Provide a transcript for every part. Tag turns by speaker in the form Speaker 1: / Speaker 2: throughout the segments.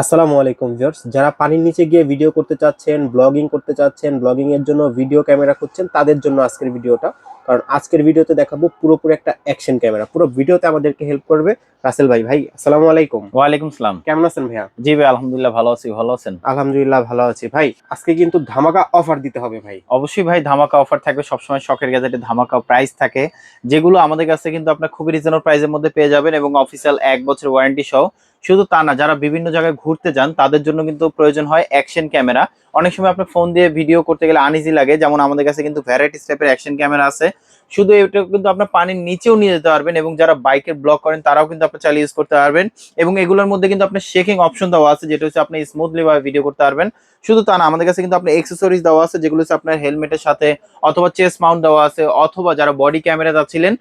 Speaker 1: আসসালামু আলাইকুম ভিউয়ার্স, যারা পানির নিচে গিয়ে ভিডিও করতে চাচ্ছেন, ব্লগিং করতে চাচ্ছেন, ব্লগিং এর জন্য ভিডিও ক্যামেরা খুঁজছেন, তাদের জন্য আজকের ভিডিওটা। কারণ আজকের ভিডিওতে দেখাবো পুরোপুরি একটা অ্যাকশন ক্যামেরা। পুরো ভিডিওতে আমাদেরকে হেল্প করবে রাসেল ভাই। ভাই আসসালামু আলাইকুম।
Speaker 2: ওয়ালাইকুম সালাম।
Speaker 1: কেমন আছেন ভাইয়া?
Speaker 2: জি ভাই, আলহামদুলিল্লাহ ভালো আছি। ভালো আছেন?
Speaker 1: আলহামদুলিল্লাহ ভালো আছি। ভাই আজকে কিন্তু ধামাকা অফার দিতে হবে ভাই।
Speaker 2: অবশ্যই ভাই, ধামাকা অফার থাকবে। সবসময় শখের গ্যাজেটে ধামাকা প্রাইস থাকে, যেগুলো আমাদের কাছে কিন্তু আপনার খুবই রিজনেবল প্রাইসের মধ্যে পেয়ে যাবেন এবং অফিসিয়াল 1 বছর ওয়ারেন্টি সহ। শুধু তা না, যারা বিভিন্ন জায়গায় ঘুরতে যান তাদের জন্য কিন্তু প্রয়োজন হয় অ্যাকশন ক্যামেরা। অনেক সময় আপনার ফোন দিয়ে ভিডিও করতে গেলে আনইজি লাগে, যেমন আমাদের কাছে কিন্তু ভ্যারাইটিস টাইপের অ্যাকশন ক্যামেরা আছে। শুধু এটা কিন্তু আপনার পানির নিচেও নিয়ে যেতে পারবেন এবং যারা বাইকের ব্লগ করেন তারাও কিন্তু আপনি চালিয়ে ইউজ করতে পারবেন। এবং এগুলোর মধ্যে কিন্তু আপনার শেকিং অপশন দেওয়া আছে, যেটা হচ্ছে আপনি স্মুথলি ভাবে ভিডিও করতে পারবেন। শুধু তা না, আমাদের কাছে কিন্তু আপনার এক্সেসরিজ দেওয়া আছে, যেগুলো হচ্ছে আপনার হেলমেটের সাথে, অথবা চেস্ট মাউন্ট দেওয়া আছে, অথবা যারা বডি ক্যামেরা যাচ্ছিলেন।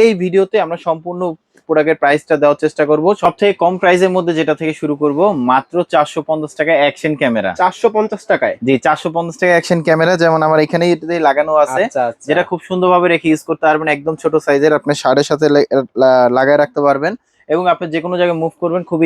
Speaker 2: এই ভিডিওতে আমরা সম্পূর্ণ প্রোডাক্টের প্রাইসটা দেওয়ার চেষ্টা করব। সব থেকে কম প্রাইসের মধ্যে যেটা থেকে শুরু করব, মাত্র 450 টাকা অ্যাকশন ক্যামেরা।
Speaker 1: 450 টাকায়?
Speaker 2: জি, 450 টাকা অ্যাকশন ক্যামেরা, যেমন আমার এখানে এটাতে লাগানো আছে।
Speaker 1: আচ্ছা আচ্ছা।
Speaker 2: যেটা খুব সুন্দরভাবে রেখে ইউজ করতে পারবেন, একদম ছোট সাইজের, আপনি শার্টের সাথে লাগায় রাখতে পারবেন এবং আপনি যে কোনো জায়গায় মুভ করবেন খুব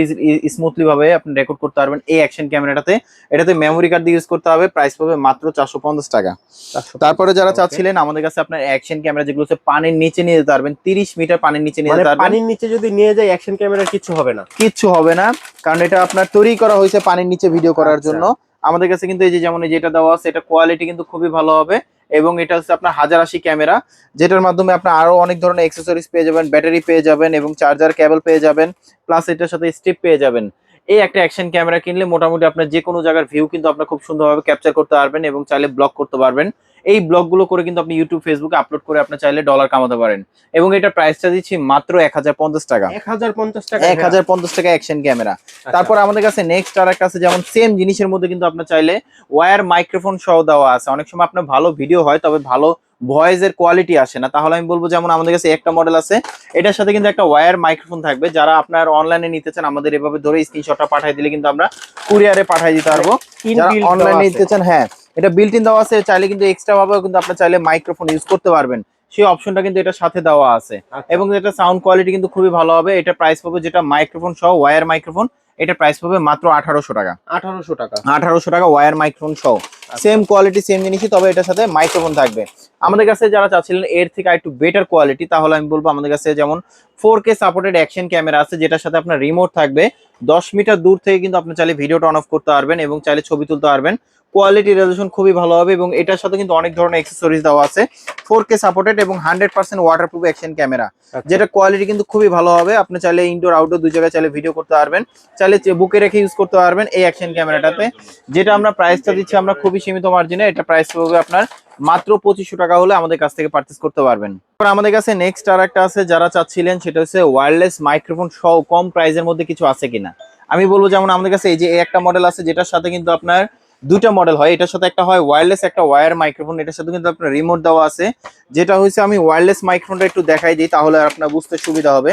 Speaker 2: স্মুথলি ভাবে আপনি রেকর্ড করতে পারবেন এই অ্যাকশন ক্যামেরাটাতে। এটাতে মেমোরি কার্ড দিয়ে ইউজ করতে হবে। প্রাইস পাবে মাত্র 450 টাকা।
Speaker 1: 450
Speaker 2: তারপরে যারা
Speaker 1: টাকা, ওকে।
Speaker 2: চাচ্ছিলেন আমাদের কাছে আপনার অ্যাকশন ক্যামেরা, যেগুলো হচ্ছে পানির নিচে নিয়ে যেতে পারবেন, 30 মিটার পানির নিচে নিয়ে
Speaker 1: মানে
Speaker 2: যেতে পারবেন।
Speaker 1: পানির নিচে যদি নিয়ে যাই অ্যাকশন ক্যামেরার কিছু হবে না?
Speaker 2: কিচ্ছু হবে না, কারণ এটা আপনার তৈরি করা হয়েছে পানির নিচে ভিডিও করার
Speaker 1: আচ্ছা।
Speaker 2: জন্য। আমাদের কাছে কিন্তু এই যে যেমন এই যেটা দেওয়া আছে, এটা কোয়ালিটি কিন্তু খুবই ভালো হবে। এবং এটা হচ্ছে আপনার 1080 ক্যামেরা, যেটার মাধ্যমে আপনার আরো অনেক ধরনের অ্যাক্সেসরিজ পেয়ে যাবেন, ব্যাটারি পেয়ে যাবেন এবং চার্জার কেবল পেয়ে যাবেন। প্লাস এটার সাথে স্ট্রিপ পেয়ে যাবেন। এই একটা অ্যাকশন ক্যামেরা কিনলে মোটামুটি আপনার যে কোনো জায়গার ভিউ কিন্তু আপনার খুব সুন্দরভাবে ক্যাপচার করতে পারবেন এবং চাইলে ব্লগ করতে পারবেন। এই ব্লগগুলো করে কিন্তু আপনি ইউটিউব, ফেসবুকে আপলোড করে আপনি চাইলে ডলার কামাতে পারেন। এবং এটা প্রাইসটা দিচ্ছি মাত্র 1050 টাকা।
Speaker 1: 1050 টাকা?
Speaker 2: 1050 টাকা অ্যাকশন ক্যামেরা।
Speaker 1: আচ্ছা।
Speaker 2: তারপর আমাদের কাছে নেক্সট আর একটা আছে, যেমন সেম জিনিসের মধ্যে কিন্তু আপনার চাইলে ওয়্যার মাইক্রোফোন সহ দেওয়া আছে। অনেক সময় আপনার ভালো ভিডিও হয়, তবে ভালো ভয়েসের কোয়ালিটি আসে না, তাহলে আমি বলবো যেমন আমাদের কাছে একটা মডেল আছে, এটার সাথে কিন্তু একটা ওয়্যার মাইক্রোফোন থাকবে। যারা আপনার অনলাইনে নিতে চান, আমাদের এভাবে ধরে স্ক্রিনশটটা পাঠিয়ে দিলে কিন্তু আমরা কুরিয়ারে পাঠিয়ে দিতে পারবো। যারা
Speaker 1: ইনবিল্ট দেওয়া
Speaker 2: অনলাইনে
Speaker 1: আছে?
Speaker 2: নিতে চান, হ্যাঁ, এটা বিল্ট ইন দেওয়া আছে। চাইলে কিন্তু এক্সট্রা ভাবেও কিন্তু আপনি চাইলে মাইক্রোফোন ইউজ করতে পারবেন, সেই অপশনটা কিন্তু এটার সাথে দেওয়া আছে।
Speaker 1: আচ্ছা।
Speaker 2: এবং এটা সাউন্ড কোয়ালিটি কিন্তু খুবই ভালো হবে। এটা প্রাইস পাবে, যেটা মাইক্রোফোন সহ ওয়্যার মাইক্রোফোন, এটা প্রাইস পাবে মাত্র 1800 টাকা।
Speaker 1: 1800 টাকা?
Speaker 2: 1800 টাকা ওয়্যার মাইক্রোফোন সহ।
Speaker 1: আচ্ছা।
Speaker 2: সেম কোয়ালিটি সেম জিনিসই, তবে এটার সাথে মাইক্রোফোন থাকবে। আমাদের কাছে যারা চাচ্ছিলেন এর থেকে একটু বেটার কোয়ালিটি, তাহলে আমি বলবো আমাদের কাছে যেমন 4K সাপোর্টেড অ্যাকশন ক্যামেরা আছে, যেটার সাথে আপনার রিমোট থাকবে। 10 মিটার দূর থেকে কিন্তু আপনি চাইলে ভিডিওটা অন অফ করতে পারবেন এবং চাইলে ছবি তুলতে পারবেন। কোয়ালিটি রেজলিউশন খুবই ভালো হবে এবং এটার সাথে কিন্তু অনেক ধরনের অ্যাক্সেসরিজ দেওয়া আছে। 4K সাপোর্টেড এবং 100% ওয়াটারপ্রুফ অ্যাকশন ক্যামেরা,
Speaker 1: আচ্ছা।
Speaker 2: যেটা কোয়ালিটি কিন্তু খুবই ভালো হবে। আপনি চাইলে ইনডোর আউটডোর দুই জায়গায় চাইলে ভিডিও করতে পারবেন, চাইলে বুকে রেখে ইউজ করতে পারবেন এই অ্যাকশন ক্যামেরাটাতে। যেটা আমরা প্রাইসটা দিচ্ছি আমরা খুবই সীমিত মার্জিনে। এটা প্রাইস হবে আপনার মাত্র 2500 টাকা হলে আমাদের কাছ থেকে পারচেস করতে পারবেন। তারপর আমাদের কাছে নেক্সট আর একটা আছে, যারা চাচ্ছিলেন সেটা হচ্ছে ওয়্যারলেস মাইক্রোফোন সহ কম প্রাইসের মধ্যে কিছু আছে কিনা। আমি বলবো যেমন আমাদের কাছে এই যে একটা মডেল আছে, যেটার সাথে কিন্তু আপনার দুইটা মডেল হয়। এটার সাথে একটা হয় ওয়্যারলেস, একটা ওয়্যার মাইক্রোফোন। এটার সাথে কিন্তু আপনার রিমোট দেওয়া আছে। যেটা হচ্ছে আমি ওয়্যারলেস মাইক্রোফোনটা একটু দেখাই দিই, তাহলে আপনার বুঝতে সুবিধা হবে।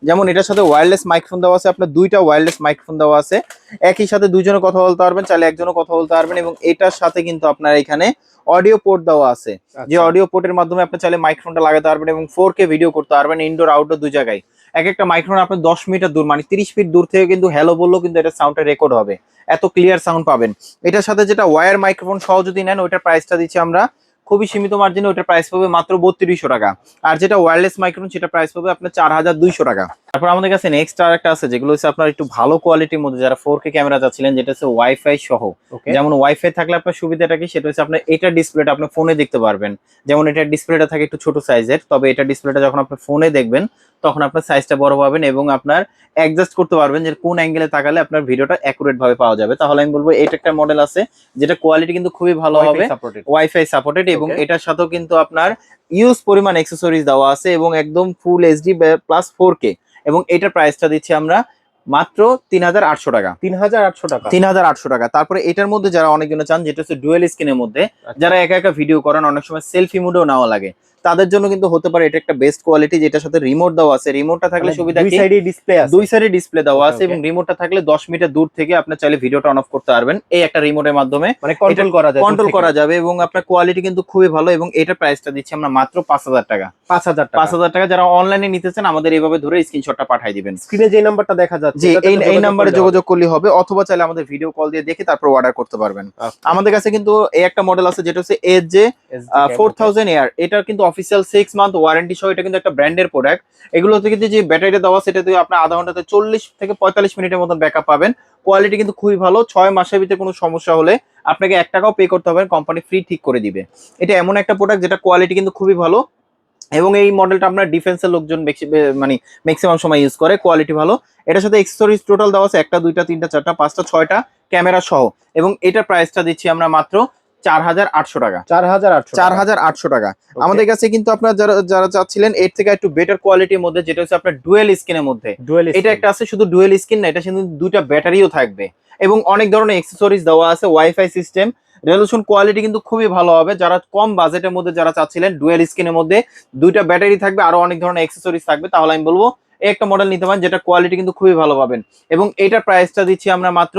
Speaker 2: যেমন এটার সাথে ওয়্যারলেস মাইক্রোফোন দেওয়া আছে, আপনার দুইটা ওয়্যারলেস মাইক্রোফোন দেওয়া আছে। একই সাথে দুইজনে কথা বলতে পারবেন, চাইলে একজনও কথা বলতে পারবেন। এবং এটার সাথে কিন্তু আপনার এখানে অডিও পোর্ট দেওয়া আছে, যে
Speaker 1: আচ্ছা।
Speaker 2: অডিও পোর্টের মাধ্যমে আপনি চাইলে মাইক্রোফোনটা লাগাতে পারবেন এবং 4K ভিডিও করতে পারবেন ইনডোর আউটডোর দুই জায়গায়। এক একটা মাইক্রোফোন আপনি 10 মিটার দূর, মানে 30 ফিট দূর থেকে কিন্তু হ্যালো বললেও কিন্তু এটা সাউন্ডটা রেকর্ড হবে, এত ক্লিয়ার সাউন্ড পাবেন। এটার সাথে যেটা ওয়্যার মাইক্রোফোন সহ যদি নেন, ওইটার প্রাইসটা দিচ্ছি আমরা খুবই সীমিত মার্জিনে। ওইটার প্রাইস পাবে মাত্র 3200 টাকা। আর যেটা ওয়্যারলেস মাইক্রোফোন, সেটা প্রাইস পাবে আপনার 4200 টাকা। তারপর আমাদের কাছে নেক্সট আর একটা আছে, যেগুলো হচ্ছে আপনার একটু ভালো কোয়ালিটির মধ্যে, যারা 4K ক্যামেরা চাচ্ছিলেন, যেটা হচ্ছে ওয়াইফাই সহ।
Speaker 1: ওকে।
Speaker 2: যেমন ওয়াইফাই থাকলে আপনার সুবিধাটা কি, সেটা হচ্ছে আপনার এটা ডিসপ্লেটা আপনি ফোনে দেখতে পারবেন। যেমন এটার ডিসপ্লেটা থাকে একটু ছোট সাইজের, তবে এটা ডিসপ্লেটা যখন আপনি ফোনে দেখবেন তখন আপনার সাইজটা বড় পাবেন এবং আপনার অ্যাডজাস্ট করতে পারবেন যে কোন অ্যাঙ্গেলে তাকালে আপনার ভিডিওটা অ্যাকুরেট ভাবে পাওয়া যাবে। তাহলে আমি বলবো এটা একটা মডেল আছে, যেটা কোয়ালিটি কিন্তু খুবই ভালো
Speaker 1: ওয়াইফাই
Speaker 2: হবে,
Speaker 1: সাপোর্টেড?
Speaker 2: Wifi supported. এবং
Speaker 1: ওকে।
Speaker 2: এটার সাথেও কিন্তু আপনার ইউজ পরিমাণ অ্যাক্সেসরিজ দেওয়া আছে এবং একদম ফুল এইচডি প্লাস 4K। এবং এটার প্রাইসটা দিচ্ছি আমরা মাত্র 3800 টাকা।
Speaker 1: 3800 টাকা?
Speaker 2: 3800 টাকা। তারপরে এটার মধ্যে যারা অনেকজন চান, যেটা হচ্ছে ডুয়েল স্ক্রিনের মধ্যে,
Speaker 1: আচ্ছা।
Speaker 2: যারা একা একা ভিডিও করেন, অনেক সময় সেলফি মুডেও নেওয়া লাগে, তাদের জন্য কিন্তু হতে পারে এটা একটা বেস্ট কোয়ালিটি, যেটার সাথে রিমোট দেওয়া আছে। রিমোটটা থাকলে সুবিধা
Speaker 1: দুই
Speaker 2: কি,
Speaker 1: সাইডে ডিসপ্লে আছে,
Speaker 2: দুই সাইডে ডিসপ্লে দেওয়া
Speaker 1: Okay,
Speaker 2: আছে
Speaker 1: okay.
Speaker 2: এবং রিমোটটা থাকলে 10 মিটার দূর থেকে আপনি চাইলে ভিডিওটা অন অফ করতে পারবেন এই একটা রিমোটের মাধ্যমে।
Speaker 1: মানে কন্ট্রোল করা যায়,
Speaker 2: কন্ট্রোল করা যাবে এবং আপনার কোয়ালিটি কিন্তু খুবই ভালো এবং এটার প্রাইসটা দিচ্ছি আমরা মাত্র 5000 টাকা।
Speaker 1: 5000 টাকা।
Speaker 2: 5000 টাকা। যারা অনলাইনে নিতে চান আমাদের এইভাবে ধরে স্ক্রিনশটটা পাঠিয়ে দিবেন।
Speaker 1: স্ক্রিনে যে নাম্বারটা দেখা যাচ্ছে
Speaker 2: জি,
Speaker 1: এটাতে
Speaker 2: এই
Speaker 1: যোগাযোগ
Speaker 2: নাম্বারে
Speaker 1: করলে
Speaker 2: যোগাযোগ করলে হবে, অথবা চাইলে আমাদের ভিডিও কল দিয়ে দেখে তারপর অর্ডার করতে পারবেন।
Speaker 1: Okay.
Speaker 2: আমাদের কাছে কিন্তু এই একটা মডেল আছে যেটা হচ্ছে এজ
Speaker 1: SG cam,
Speaker 2: 4000 এয়ার। এটা কিন্তু অফিসিয়াল 6 মান্থ ওয়ারেন্টি সহ, এটা কিন্তু একটা ব্র্যান্ডের প্রোডাক্ট। এগুলোতে কিন্তু যে ব্যাটারিটা দেওয়া সেটা দিয়ে আপনি আধা ঘন্টাতে 40 থেকে 45 মিনিটের মতন ব্যাকআপ পাবেন। কোয়ালিটি কিন্তু খুবই ভালো। 6 মাসের ভিতরে কোনো সমস্যা হলে আপনাকে 1 টাকাও পে করতে হবে, কোম্পানি ফ্রি ঠিক করে দিবে। এটা এমন একটা প্রোডাক্ট যেটা কোয়ালিটি কিন্তু খুবই ভালো এবং এই মডেলটা আপনার ডিফেন্সের লোকজন মানে ম্যাক্সিমাম সময় ইউজ করে, কোয়ালিটি ভালো। এটার সাথে অ্যাকসেসরিজ টোটাল দেওয়া আছে 1টা 2টা 3টা 4টা 5টা 6টা ক্যামেরা সহ, এবং এটার প্রাইসটা দিচ্ছি আমরা মাত্র 4800 টাকা।
Speaker 1: 4800
Speaker 2: টাকা। আমাদের কাছে কিন্তু আপনার যারা যারা চাচ্ছিলেন এর থেকে একটু বেটার কোয়ালিটির মধ্যে, যেটা হচ্ছে আপনার ডুয়েল স্ক্রিনের মধ্যে,
Speaker 1: ডুয়েল
Speaker 2: এটা একটা আছে শুধু ডুয়েল স্ক্রিন না, এটা কিন্তু 2টা ব্যাটারিও থাকবে এবং অনেক ধরনের অ্যাকসেসরিজ দেওয়া আছে, ওয়াইফাই সিস্টেম, রেজোলিউশন কোয়ালিটি কিন্তু খুবই ভালো হবে। যারা কম বাজেটের মধ্যে যারা চাচ্ছিলেন ডুয়েল স্ক্রিনের মধ্যে 2টা ব্যাটারি থাকবে আরো অনেক ধরনের অ্যাকসেসরিজ থাকবে, তাহলে আমি বলবো এই একটা মডেল নিতে পারেন, যেটা কোয়ালিটি কিন্তু খুবই ভালো পাবেন। এবং এটার প্রাইসটা দিচ্ছি আমরা মাত্র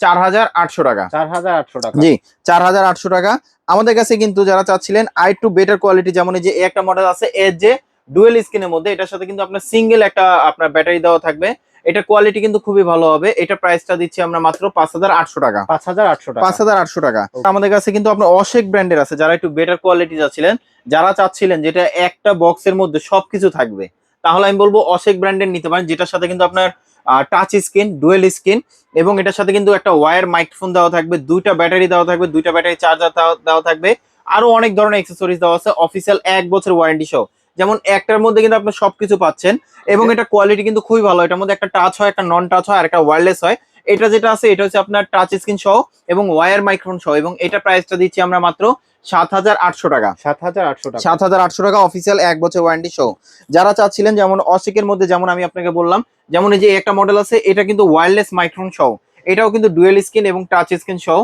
Speaker 2: 4800 টাকা।
Speaker 1: 4800 টাকা।
Speaker 2: জি, 4800 টাকা। আমাদের কাছে কিন্তু যারা চাচ্ছিলেন আই টু বেটার কোয়ালিটি, যেমন এই যে একটা মডেল আছে এর যে ডুয়েল স্ক্রিনের মধ্যে, এটার সাথে কিন্তু আপনার সিঙ্গেল একটা আপনার ব্যাটারি দেওয়া থাকবে। এটা কোয়ালিটি কিন্তু খুবই ভালো হবে। এটা প্রাইসটা দিচ্ছি আমরা মাত্র 5800 টাকা।
Speaker 1: 5800 টাকা।
Speaker 2: 5800 টাকা। আমাদের কাছে কিন্তু আপনার অশেক ব্র্যান্ডের আছে, যারা একটু বেটার কোয়ালিটি চাচ্ছিলেন, যারা চাচ্ছিলেন যেটা একটা বক্সের মধ্যে সবকিছু থাকবে, তাহলে আমি বলবো অশেক ব্র্যান্ডের নিতে পারেন, যেটার সাথে কিন্তু আপনার টাচ স্ক্রিন, ডুয়েল স্ক্রিন, এবং এটার সাথে কিন্তু একটা ওয়্যার মাইক্রোফোন দেওয়া থাকবে, 2টা ব্যাটারি দেওয়া থাকবে, 2টা ব্যাটারি চার্জার দেওয়া থাকবে, আরো অনেক ধরনের অ্যাক্সেসরিজ দেওয়া আছে, অফিসিয়াল 1 বছর ওয়ারেন্টি সহ। যেমন একটার মধ্যে কিন্তু আপনি সবকিছু পাচ্ছেন এবং এটা কোয়ালিটি কিন্তু খুবই ভালো। এটার মধ্যে একটা টাচ হয়, একটা নন টাচ হয়, আর একটা ওয়্যারলেস হয়। এটা যেটা আছে এটা হচ্ছে আপনার টাচ স্ক্রিন সহ এবং ওয়্যার মাইক্রোফোন সহ, এবং এটা প্রাইসটা দিচ্ছি আমরা মাত্র 7800 টাকা।
Speaker 1: 7800 টাকা।
Speaker 2: 7800 টাকা অফিসিয়াল 1 বছর ওয়ারেন্টি সহ। যারা চাচ্ছিলেন যেমন অসিকের মধ্যে, যেমন আমি আপনাকে বললাম, যেমন এই যে একটা মডেল আছে, এটা কিন্তু ওয়্যারলেস মাইক্রোফোন সহ, এটাও কিন্তু ডুয়েল স্ক্রিন এবং টাচ স্ক্রিন সহ,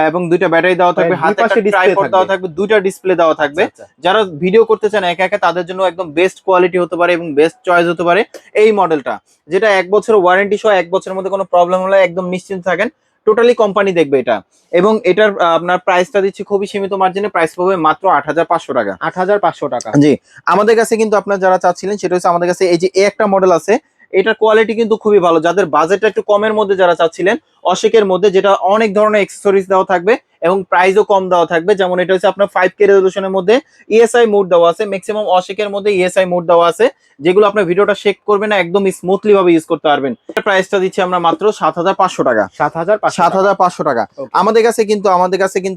Speaker 2: এবং 2টা ব্যাটারি দেওয়া থাকবে,
Speaker 1: দুই
Speaker 2: হাতে
Speaker 1: পাশে
Speaker 2: একটা
Speaker 1: display
Speaker 2: ট্রাইপড
Speaker 1: থাকবে।
Speaker 2: দেওয়া থাকবে, 2টা ডিসপ্লে দেওয়া থাকবে।
Speaker 1: আচ্ছা, আচ্ছা।
Speaker 2: যারা ভিডিও করতে চান একা একা, তাদের জন্য একদম বেস্ট কোয়ালিটি হতে পারে এবং বেস্ট চয়েস হতে পারে এই মডেলটা, যেটা 1 বছর ওয়ারেন্টি সহ। 1 বছরের মধ্যে কোনো প্রবলেম হলে একদম নিশ্চিন্ত থাকেন, টোটালি কোম্পানি দেখবে এটা। এবং এটার আপনার প্রাইসটা দিচ্ছি খুবই সীমিত মার্জিনে, প্রাইস পাবে মাত্র 8500 টাকা।
Speaker 1: 8500 টাকা।
Speaker 2: জি, আমাদের কাছে কিন্তু আপনার যারা চাচ্ছিলেন সেটা হচ্ছে আমাদের কাছে এই যে একটা মডেল আছে, এটার কোয়ালিটি কিন্তু খুবই ভালো। যাদের বাজেটটা একটু কমের মধ্যে যারা চাচ্ছিলেন, অশেকের মধ্যে, যেটা অনেক ধরনের অ্যাক্সেসরিজ দেওয়া থাকবে এবং প্রাইসও কম দেওয়া থাকবে, যেমন এটা হচ্ছে আপনার 5K রেজোলিউশনের মধ্যে ইএসআই মোড দেওয়া আছে, ম্যাক্সিমাম অশেকের মধ্যে ইএসআই মোড দেওয়া আছে, যেগুলো আপনার ভিডিওটা শেক করবে না, একদম স্মুথলি ভাবে ইউজ করতে পারবেন। প্রাইসটা দিচ্ছি আমরা মাত্র 7500 টাকা। 7500 টাকা।
Speaker 1: Okay.
Speaker 2: আমাদের কাছে কিন্তু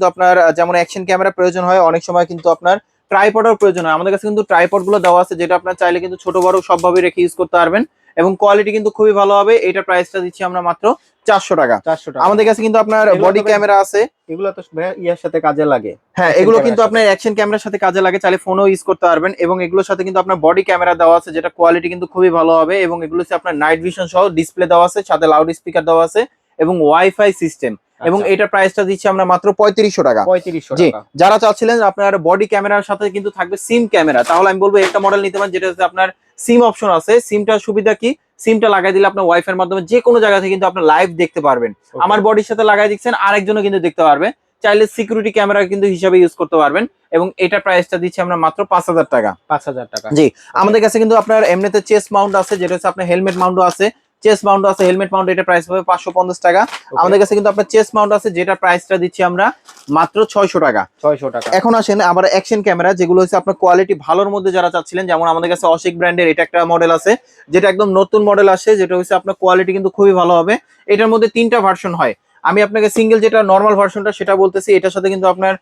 Speaker 2: আপনার যেমন অ্যাকশন ক্যামেরা প্রয়োজন হয়, অনেক সময় কিন্তু আপনার ট্রাইপডের প্রয়োজন হয়। আমাদের কাছে কিন্তু ট্রাইপড গুলো দেওয়া আছে, যেটা আপনার চাইলে কিন্তু ছোট বড় সবভাবে রেখে ইউজ করতে পারবেন এবং কোয়ালিটি কিন্তু খুবই ভালো হবে। এটা প্রাইসটা দিচ্ছি আমরা মাত্র 400 টাকা।
Speaker 1: 400 টাকা।
Speaker 2: আমাদের কাছে কিন্তু আপনার
Speaker 1: এগুলো
Speaker 2: বডি
Speaker 1: তবে-
Speaker 2: ক্যামেরা আছে।
Speaker 1: এগুলো তো ইয়ার সাথে কাজে লাগে।
Speaker 2: হ্যাঁ,
Speaker 1: Action
Speaker 2: এগুলো
Speaker 1: camera
Speaker 2: কিন্তু
Speaker 1: র
Speaker 2: আপনার
Speaker 1: সাথে।
Speaker 2: অ্যাকশন ক্যামেরার সাথে কাজে লাগে, চাইলে ফোনও ইউজ করতে পারবেন। এবং এগুলোর সাথে কিন্তু আপনার বডি ক্যামেরা দেওয়া আছে, যেটা কোয়ালিটি কিন্তু খুবই ভালো হবে। এবং এগুলো হচ্ছে আপনার নাইট ভিশন সহ ডিসপ্লে দেওয়া আছে, সাথে লাউড স্পিকার দেওয়া আছে এবং ওয়াইফাই সিস্টেম। এবং
Speaker 1: আচ্ছা।
Speaker 2: এটার প্রাইসটা দিচ্ছি আমরা মাত্র 3500 টাকা।
Speaker 1: 3500
Speaker 2: জি,
Speaker 1: টাকা।
Speaker 2: যারা চাচ্ছিলেন আপনার বডি ক্যামেরার সাথে কিন্তু থাকবে সিম ক্যামেরা, তাহলে আমি বলবো একটা মডেল নিতে পারেন, যেটা হচ্ছে আপনার সিম অপশন আছে। সিমটার সুবিধা কি, সিমটা লাগাই দিলে আপনার ওয়াইফাই এর মাধ্যমে যে কোনো জায়গা থেকে কিন্তু আপনি লাইভ দেখতে পারবেন।
Speaker 1: Okay.
Speaker 2: আমার বডির সাথে লাগাই দিচ্ছেন, আরেকজনও কিন্তু দেখতে পারবে, চাইলে সিকিউরিটি ক্যামেরা কিন্তু হিসাবে ইউজ করতে পারবেন। এবং এটা প্রাইসটা দিচ্ছি আমরা মাত্র 5000 টাকা।
Speaker 1: 5000 টাকা।
Speaker 2: জি, আমাদের কাছে কিন্তু আপনার এমনিতে চেস্ট মাউন্ট আছে, যেটা হচ্ছে আপনার হেলমেট মাউন্টও আছে, চেস্ট মাউন্ট আছে, হেলমেট মাউন্ট, এটা প্রাইস হবে 550 টাকা। আমাদের কাছে কিন্তু আপনার চেস্ট মাউন্ট আছে, যেটা প্রাইসটা দিচ্ছি আমরা মাত্র 600 টাকা।
Speaker 1: 600 টাকা।
Speaker 2: এখন আসেন আবার অ্যাকশন ক্যামেরা, যেগুলো হচ্ছে আপনার কোয়ালিটি ভালোর মধ্যে যারা চাচ্ছিলেন, যেমন আমাদের কাছে অশিক ব্র্যান্ডের এটা একটা মডেল আছে, যেটা একদম নতুন মডেল আসে, যেটা হচ্ছে আপনার কোয়ালিটি কিন্তু খুবই ভালো হবে। এটার মধ্যে 3টা ভার্সন হয়। আমি আপনাকে সিঙ্গেল যেটা নর্মাল ভার্সনটা সেটা বলতেছি। এটার সাথে কিন্তু আপনার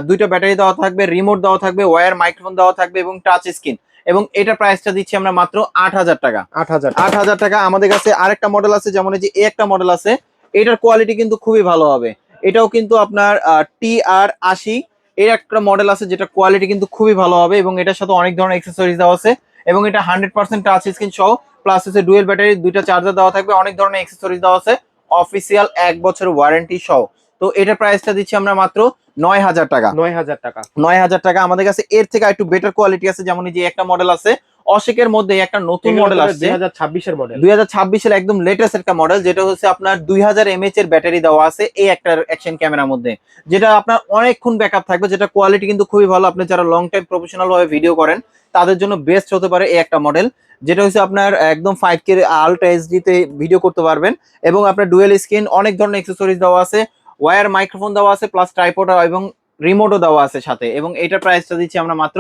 Speaker 2: 2টা ব্যাটারি দেওয়া থাকবে, রিমোট দেওয়া থাকবে, ওয়্যার মাইক্রোফোন দেওয়া থাকবে এবং টাচ স্ক্রিন। এবং এটা প্রাইসটা দিচ্ছি আমরা মাত্র 8000 টাকা। 8000 টাকা। আমাদের কাছে আরেকটা মডেল আছে, যেমন এই যে একটা মডেল আছে, এটার কোয়ালিটি কিন্তু খুবই ভালো হবে। এটাও কিন্তু আপনার TR80 এর একটা মডেল আছে, যেটা কোয়ালিটি কিন্তু খুবই ভালো হবে এবং এটার সাথে অনেক ধরনের অ্যাক্সেসরিজ দেওয়া আছে। এবং এটা 100% টাচ স্ক্রিন সহ, প্লাস হচ্ছে ডুয়েল ব্যাটারি, 2টা চার্জার দেওয়া থাকবে, অনেক ধরনের অ্যাক্সেসরিজ দেওয়া আছে, অফিসিয়াল 1 বছর ওয়ারেন্টি সহ। তো এটার প্রাইসটা দিচ্ছি আমরা মাত্র 9,000 টাকা।
Speaker 1: 9,000 টাকা।
Speaker 2: 9,000 টাকা। আমাদের কাছে এর থেকে একটু বেটার কোয়ালিটি আছে, যেমন এই যে একটা মডেল আছে অশেকের মধ্যে, একটা নতুন মডেল আসছে
Speaker 1: 2026 এর মডেল,
Speaker 2: 2026 এর একদম লেটেস্ট একটা মডেল, যেটা হচ্ছে আপনার 2000 mAh এর ব্যাটারি দেওয়া আছে এই একটা অ্যাকশন ক্যামেরার মধ্যে, যেটা আপনার অনেকক্ষণ ব্যাকআপ থাকবে, যেটা কোয়ালিটি কিন্তু খুবই ভালো। আপনি যারা লং টাইম প্রফেশনাল ভাবে ভিডিও করেন তাদের জন্য বেস্ট হতে পারে এই একটা মডেল, যেটা হচ্ছে আপনার একদম 5K আলট্রা এইচডি তে ভিডিও করতে পারবেন। এবং আপনার ডুয়েল স্ক্রিন, অনেক ধরনের অ্যাক্সেসরিজ দেওয়া আছে, ওয়্যার মাইক্রোফোন দেওয়া আছে, প্লাস ট্রাইপড এবং রিমোটও দেওয়া আছে সাথে। এবং এটার প্রাইসটা দিচ্ছি আমরা মাত্র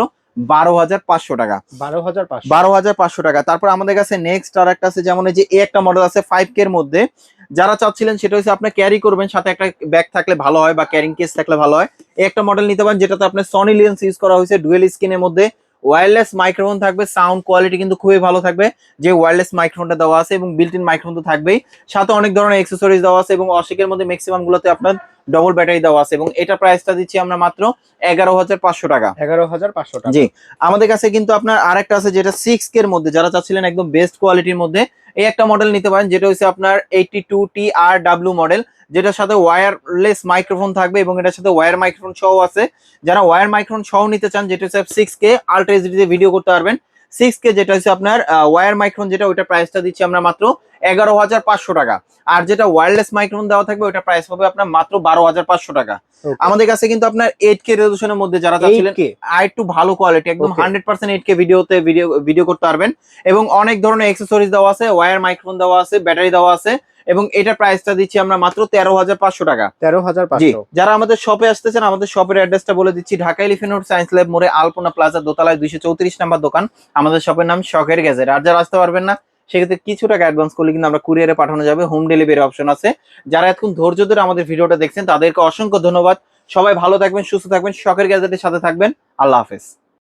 Speaker 2: 12,500 টাকা।
Speaker 1: 12,500
Speaker 2: 12,500 টাকা। তারপর আমাদের কাছে নেক্সট আর একটা আছে, যেমন এই যে এই একটা মডেল আছে 5K এর মধ্যে, যারা চাচ্ছিলেন সেটা হচ্ছে আপনি ক্যারি করবেন, সাথে একটা ব্যাগ থাকলে ভালো হয় বা ক্যারিং কেস থাকলে ভালো হয়, এই একটা মডেল নিতে পারেন, যেটাতে আপনার সনি লেন্স ইউজ করা হয়েছে, ডুয়েল স্ক্রিনের মধ্যে ওয়্যারলেস মাইক্রোফোন থাকবে, সাউন্ড কোয়ালিটি কিন্তু খুবই ভালো থাকবে, যে ওয়্যারলেস মাইক্রোফোনটা দেওয়া আছে, এবং বিল্ট ইন মাইক্রোফোন তো থাকবেই, সাথে অনেক ধরনের অ্যাক্সেসরিজ দেওয়া আছে, এবং অশেকের মধ্যে ম্যাক্সিমাম গুলোতে আপনার ডবল ব্যাটারি দেওয়া আছে। এবং এটা প্রাইসটা দিচ্ছি আমরা মাত্র 11,500 টাকা।
Speaker 1: 11,500 টাকা।
Speaker 2: জি, আমাদের কাছে কিন্তু আপনার আরেকটা আছে যেটা 6K এর মধ্যে, যারা চাচ্ছিলেন একদম বেস্ট কোয়ালিটির মধ্যে এই একটা মডেল নিতে পারেন, যেটা হচ্ছে আপনার 82TRW মডেল, যেটার সাথে ওয়্যারলেস মাইক্রোফোন থাকবে, এবং এটার সাথে ওয়্যার মাইক্রোফোন সহ আছে। যারা ওয়্যার মাইক্রোফোন সহ নিতে চান, যেটা হচ্ছে 6K আলট্রা এইচডি তে ভিডিও করতে পারবেন, 6K যেটা হচ্ছে আপনার ওয়্যার মাইক্রোফোন, যেটা ওইটা প্রাইসটা দিচ্ছি আমরা মাত্র 11,500 টাকা। আর যেটা ওয়্যারলেস মাইক্রোফোন দেওয়া থাকবে ওইটা প্রাইস হবে আপনার মাত্র 12,500 টাকা।
Speaker 1: Okay.
Speaker 2: আমাদের কাছে কিন্তু আপনার 8K রেজোলিউশনের মধ্যে যারা চাচ্ছিলেন
Speaker 1: 8K
Speaker 2: আর একটু ভালো কোয়ালিটি, একদম
Speaker 1: Okay.
Speaker 2: 100% 8K ভিডিও করতে পারবেন, এবং অনেক ধরনের অ্যাক্সেসরিজ দেওয়া আছে, ওয়্যার মাইক্রোফোন দেওয়া আছে, ব্যাটারি দেওয়া আছে, এবং এটার প্রাইসটা দিচ্ছি আমরা মাত্র 13,500 টাকা। জি,
Speaker 1: 13,500।
Speaker 2: যারা আমাদের শপে আসতেছেন, আমাদের শপের অ্যাড্রেসটা বলে দিচ্ছি, Dhaka elephant road science lab মোড়ে আলপনা প্লাজা দোতলায় 234 নাম্বার দোকান। আমাদের শপের নাম শখের গ্যাজেট। আর যারা আসতে পারবেন না সেক্ষেত্রে কিছু টাকা অ্যাডভান্স করলে কিন্তু আমরা কুরিয়ারে পাঠানো যাবে, হোম ডেলিভারি অপশন আছে। যারা এতক্ষণ ধৈর্য ধরে আমাদের ভিডিওটা দেখছেন তাদেরকে অসংখ্য ধন্যবাদ। সবাই ভালো থাকবেন, সুস্থ থাকবেন, শখের গ্যাজেটের সাথে থাকবেন। আল্লাহ হাফেজ।